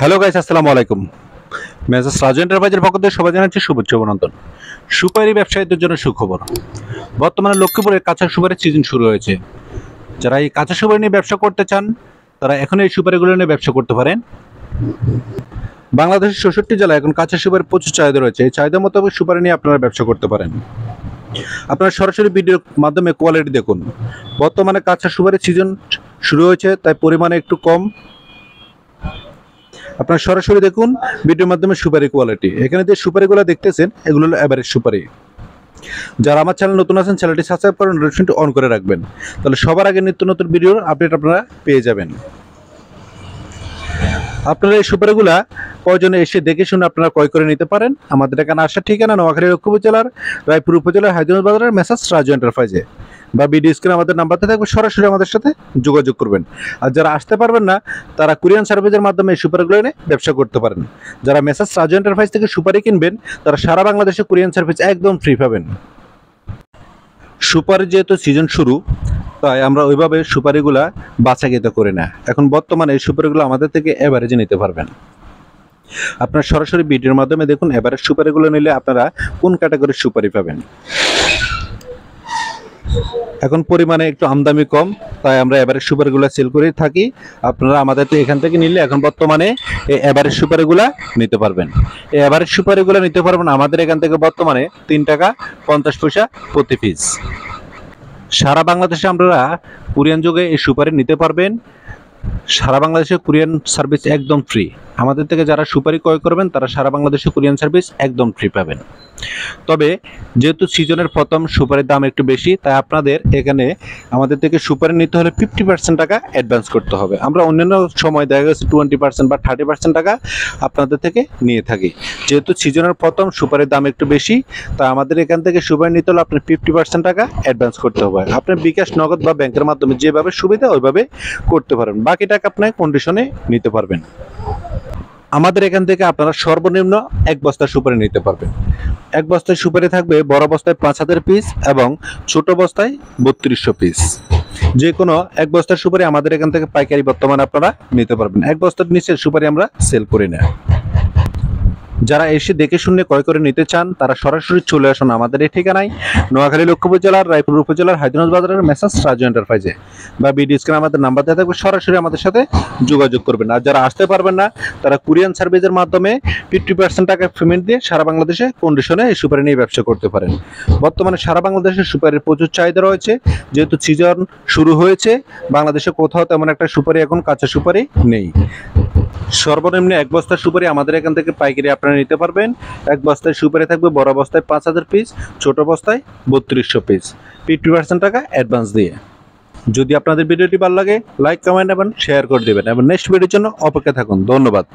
Hello guys, আসসালামু আলাইকুম। Messrs Raju এন্টারপ্রাইজের পক্ষ থেকে সবাই জানাচ্ছি শুভেচ্ছা অভিনন্দন। সুপারি ব্যবসায়ীদের জন্য সুখবর। বর্তমানে লক্ষ্মীপুরে কাঁচা সুপারির সিজন শুরু হয়েছে। যারা এই কাঁচা সুপারি নিয়ে ব্যবসা করতে চান তারা এখন এই সুপারিগুলো নিয়ে ব্যবসা করতে পারেন। বাংলাদেশের ৬৬ জেলায় এখন কাঁচা সুপারির প্রচুর চাহিদা রয়েছে। এই চাহিদা মোতাবেক সুপারি নিয়ে আপনারা ব্যবসা করতে পারেন। আপনারা সরাসরি ভিডিওর মাধ্যমে কোয়ালিটি দেখুন। বর্তমানে কাঁচা সুপারির সিজন শুরু হয়েছে, তাই পরিমাণে একটু কম। আপনারা সরাসরি দেখুন ভিডিওর মাধ্যমে সুপারি কোয়ালিটি। এখানে যে সুপারিগুলো দেখতেছেন এগুলো হলো এভারেজ সুপারি। যারা আমার চ্যানেল নতুন আছেন চ্যানেলটি সাবস্ক্রাইব করেন, নোটিফিকেশনটি অন করে রাখবেন, তাহলে সবার আগে নিত্য নতুন ভিডিওর আপডেট আপনারা পেয়ে যাবেন। আপনারা এই সুপারিগুলা প্রয়োজনে এসে দেখে শুনে আপনারা ক্রয় করে নিতে পারেন। আমাদের এখানে আসার ঠিকানা নোয়াখালী লক্ষ্মীপুর জেলার রায়পুর উপজেলার হায়দ্রাবাদ বাজারের মেসার্স রাজু এন্টারপ্রাইজে, বা ভিডিও স্ক্রিনে আমাদের নাম্বারতে থাকবে, সরাসরি আমাদের সাথে যোগাযোগ করবেন। আর যারা আসতে পারবেন না তারা কুরিয়ার সার্ভিসের মাধ্যমে এই সুপারিগুলো এনে ব্যবসা করতে পারেন। যারা মেসার্স রাজু এন্টারপ্রাইজ থেকে সুপারি কিনবেন তারা সারা বাংলাদেশে কুরিয়ার সার্ভিস একদম ফ্রি পাবেন। সুপারি যেহেতু সিজন শুরু, তাই আমরা ওইভাবে সুপারিগুলা বাছাইকৃত করি না। এখন বর্তমানে এই সুপারিগুলো আমাদের থেকে এভারেজে নিতে পারবেন। আপনারা সরাসরি ভিডিওর মাধ্যমে দেখুন এভারেজ সুপারিগুলো নিলে আপনারা কোন ক্যাটাগরির সুপারি পাবেন। এখন পরিমাণে একটু আমদানি কম, তাই আমরা এভারেজ সুপারিগুলো সেল করে থাকি। আপনারা আমাদের তো এখান থেকে নিলে এখন বর্তমানে এই এভারেজ সুপারিগুলো নিতে পারবেন। এই এভারেজ সুপারিগুলো নিতে পারবেন আমাদের এখান থেকে বর্তমানে 3 টাকা 50 পয়সা প্রতি পিস। সারা বাংলাদেশে আপনারা কুরিয়ান যোগে এই সুপারি নিতে পারবেন। সারা বাংলাদেশে কুরিয়ান সার্ভিস একদম ফ্রি। আমাদের থেকে যারা সুপারি ক্রয় করবেন তারা সারা বাংলাদেশে কুরিয়ান সার্ভিস একদম ফ্রি পাবেন। তবে যেহেতু সিজনের প্রথম সুপারির দাম একটু বেশি, তাই আপনাদের এখানে আমাদের থেকে সুপারি নিতে হলে 50% টাকা অ্যাডভান্স করতে হবে। আমরা অন্যান্য সময় দেখা গেছে 20% বা 30% টাকা আপনাদের থেকে নিয়ে থাকি। যেহেতু সিজনের প্রথম সুপারির দাম একটু বেশি, তাই আমাদের এখান থেকে সুপারি নিতে হলে আপনার 50% টাকা অ্যাডভান্স করতে হবে। আপনার বিকাশ, নগদ বা ব্যাংকের মাধ্যমে যেভাবে সুবিধা ওইভাবে করতে পারেন, বাকি টাকা আপনার কন্ডিশনে নিতে পারবেন। আমাদের এখান থেকে আপনারা সর্বনিম্ন 1 বস্তা সুপারি নিতে পারবেন। 1 বস্তায় সুপারি থাকবে বড় বস্তায় 5000 পিস এবং ছোট বস্তায় 3200 পিস। যে কোনো 1 বস্তার সুপারি আমাদের এখান থেকে পাইকারি বর্তমানে আপনারা নিতে পারবেন। 1 বস্তার নিচের সুপারি আমরা সেল করি না। যারা এসে দেখে শুনে ক্রয় করে নিতে চান তারা সরাসরি চলে আসুন আমাদের এই ঠিকানায়, নোয়াখালী লক্ষ্মীপুর জেলার রায়পুর উপজেলার হায়দ্রাবাদ বাজারের মেসার্স রাজু এন্টারপ্রাইজে, বা ভিডিও স্ক্রিনে আমাদের নাম্বার দেওয়া থাকবে, সরাসরি আমাদের সাথে যোগাযোগ করবেন। আর যারা আসতে পারবেন না তারা কুরিয়ার সার্ভিসের মাধ্যমে 50% টাকা পেমেন্ট দিয়ে সারা বাংলাদেশে কন্ডিশনে এই সুপারি নিয়ে ব্যবসা করতে পারেন। বর্তমানে সারা বাংলাদেশে সুপারির প্রচুর চাহিদা রয়েছে। যেহেতু সিজন শুরু হয়েছে, বাংলাদেশে কোথাও তেমন একটা সুপারি এখন কাঁচা সুপারি নেই। সর্বনিম্ন 1 বস্তার সুপারি আমাদের এখান থেকে পাইকারি আপনারা নিতে পারবেন। 1 বস্তায় সুপারি থাকবে বড় বস্তায় 5000 পিস, ছোট বস্তায় 3200 পিস, 50% টাকা অ্যাডভান্স দিয়ে। যদি আপনাদের ভিডিওটি ভালো লাগে লাইক, কমেন্ট এবং শেয়ার করে দেবেন এবং নেক্সট ভিডিওর জন্য অপেক্ষা থাকুন। ধন্যবাদ।